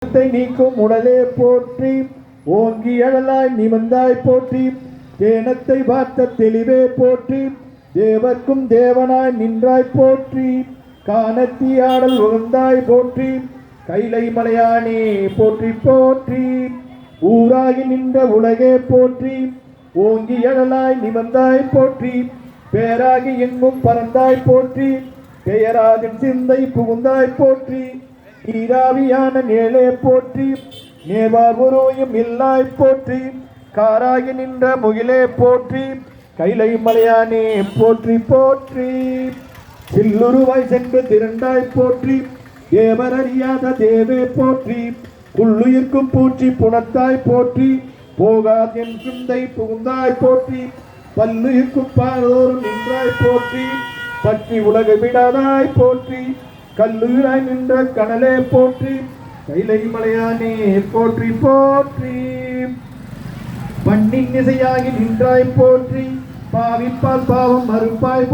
நீக்கும் உடலே போற்றி, ஓங்கி அழலாய் நிமிர்ந்தாய் போற்றி, தேனத்தை பார்த்த தெளிவே போற்றி, தேவர்க்கும் தேவனாய் நின்றாய் போற்றி, காணத்தி ஆடல் உகந்தாய் போற்றி, கைலை மலையானே போற்றி போற்றி, ஊராகி நின்ற உலகே போற்றி, ஓங்கி எழலாய் நிமிர்ந்தாய் போற்றி, பேராகி எங்கும் பறந்தாய் போற்றி, பெயராதின் சிந்தை புகுந்தாய் போற்றி, நீராவியான நேளே போற்றி, நேவாகுரோயும் இல்லாய் போற்றி, காராகி நின்ற முகிலே போற்றி, கைலை மலையானே போற்றி போற்றி, சில்லுருவாய் சென்று திரண்டாய் போற்றி, தேவர் அறியாத தேவே போற்றி, புல்லுயிர்க்கும் பூச்சி புணத்தாய் போற்றி, போகாதென் சிந்தை புகுந்தாய் போற்றி, பல்லுயிர்க்கும் பாதோறும் நின்றாய் போற்றி, பற்றி உலக விடாதாய் போற்றி, கல்லுயிராய் நின்ற கனலே போற்றி, கைலை மலையானே போற்றி போற்றி, பண்ணின் இசையாகி நின்றாய் போற்றி, பாவிப்பால் பாவம் மறுப்பாய்